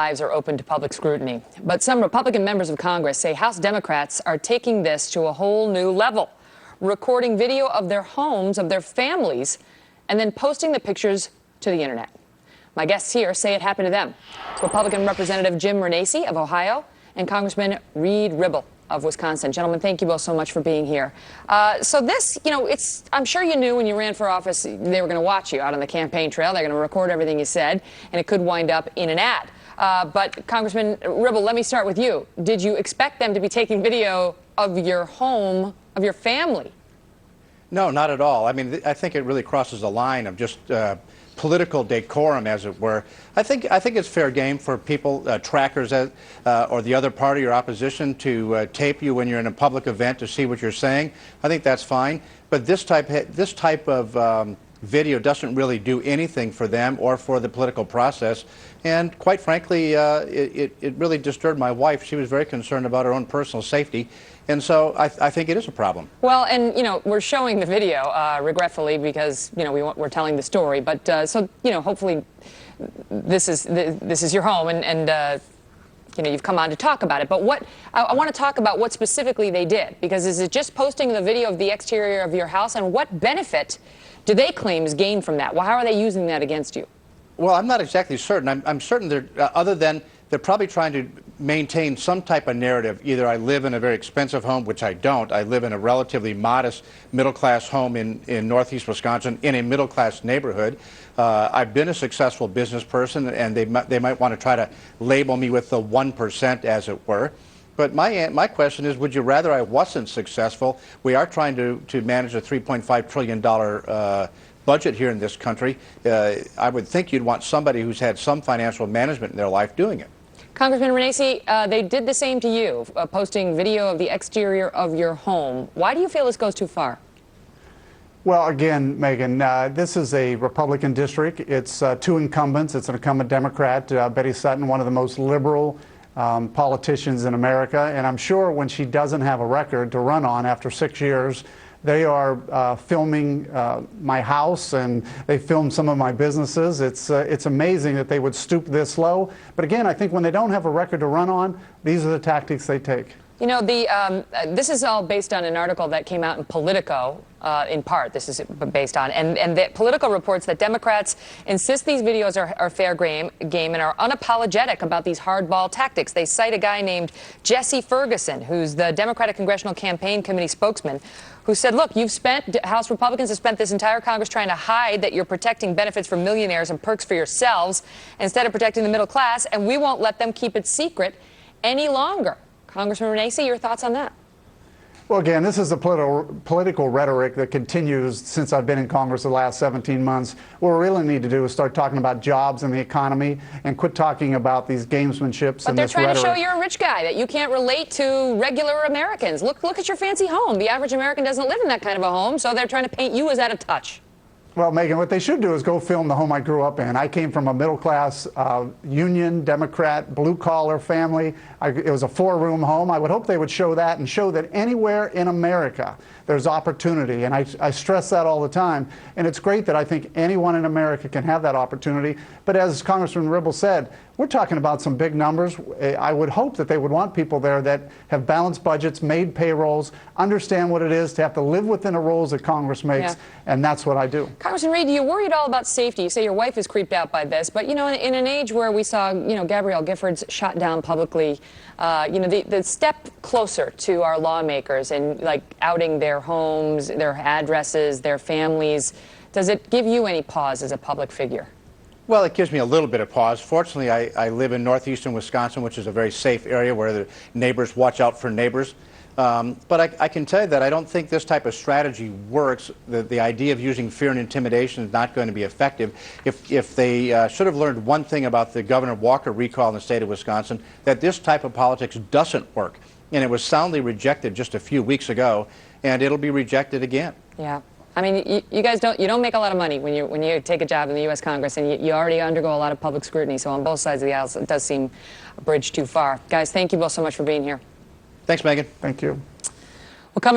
Lives are open to public scrutiny. But some Republican members of Congress say House Democrats are taking this to a whole new level, recording video of their homes, of their families, and then posting the pictures to the internet. My guests here say it happened to them. Republican Representative Jim Renacci of Ohio and Congressman Reed Ribble of Wisconsin. Gentlemen, thank you both so much for being here. So this, I'm sure you knew when you ran for office they were going to watch you out on the campaign trail. They're going to record everything you said, and it could wind up in an ad. But Congressman Ribble, let me start with you. Did you expect them to be taking video of your home, of your family? No, not at all. I mean, I think it really crosses the line of just political decorum, as it were. I think it's fair game for people, trackers, or the other party or opposition, to tape you when you're in a public event to see what you're saying. I think that's fine. But this type of video doesn't really do anything for them or for the political process. And quite frankly, it really disturbed my wife. She was very concerned about her own personal safety. And so I think it is a problem. Well, and, we're showing the video, regretfully, because, we're telling the story. But so, hopefully this is your home and you've come on to talk about it. But what I want to talk about what specifically they did, because is it just posting the video of the exterior of your house, and what benefit do they claim is gained from that? Well, how are they using that against you? Well, I'm not exactly certain. I'm certain they're, other than they're probably trying to maintain some type of narrative. Either I live in a very expensive home, which I don't. I live in a relatively modest middle-class home in northeast Wisconsin in a middle-class neighborhood. I've been a successful business person, and they might want to try to label me with the 1%, as it were. But my question is, would you rather I wasn't successful? We are trying to manage a $3.5 trillion budget here in this country. I would think you'd want somebody who's had some financial management in their life doing it. Congressman Renacci, they did the same to you, posting video of the exterior of your home. Why do you feel this goes too far? Well, again, Megyn, this is a Republican district. It's two incumbents. It's an incumbent Democrat, Betty Sutton, one of the most liberal politicians in America. And I'm sure when she doesn't have a record to run on after 6 years, they are filming my house, and they filmed some of my businesses. It's amazing that they would stoop this low. But again, I think when they don't have a record to run on, these are the tactics they take. This is all based on an article that came out in Politico, in part. This is based on, and the Politico reports that Democrats insist these videos are fair game and are unapologetic about these hardball tactics. They cite a guy named Jesse Ferguson, who's the Democratic Congressional Campaign Committee spokesman, who said, look, House Republicans have spent this entire Congress trying to hide that you're protecting benefits for millionaires and perks for yourselves instead of protecting the middle class, and we won't let them keep it secret any longer. Congressman Renacci, your thoughts on that? Well, again, this is the political rhetoric that continues since I've been in Congress the last 17 months. What we really need to do is start talking about jobs and the economy and quit talking about these gamesmanships and this rhetoric. But they're trying to show you're a rich guy, that you can't relate to regular Americans. Look at your fancy home. The average American doesn't live in that kind of a home, so they're trying to paint you as out of touch. Well, Megyn, what they should do is go film the home I grew up in. I came from a middle-class, union, Democrat, blue-collar family. It was a 4-room home. I would hope they would show that and show that anywhere in America there's opportunity. And I stress that all the time. And it's great that I think anyone in America can have that opportunity. But as Congressman Ribble said, we're talking about some big numbers. I would hope that they would want people there that have balanced budgets, made payrolls, understand what it is to have to live within the rules that Congress makes, and that's what I do. Congressman Reed, do you worry at all about safety? You say your wife is creeped out by this, but, in an age where we saw, Gabrielle Giffords shot down publicly, the step closer to our lawmakers and, outing their homes, their addresses, their families, does it give you any pause as a public figure? Well, it gives me a little bit of pause. Fortunately, I live in northeastern Wisconsin, which is a very safe area where the neighbors watch out for neighbors. But I can tell you that I don't think this type of strategy works. The idea of using fear and intimidation is not going to be effective. If they should have learned one thing about the Governor Walker recall in the state of Wisconsin, that this type of politics doesn't work. And it was soundly rejected just a few weeks ago, and it'll be rejected again. Yeah. I mean, you guys don't make a lot of money when you take a job in the U.S. Congress, and you already undergo a lot of public scrutiny. So on both sides of the aisle, it does seem a bridge too far. Guys, thank you both so much for being here. Thanks, Megyn. Thank you. We'll come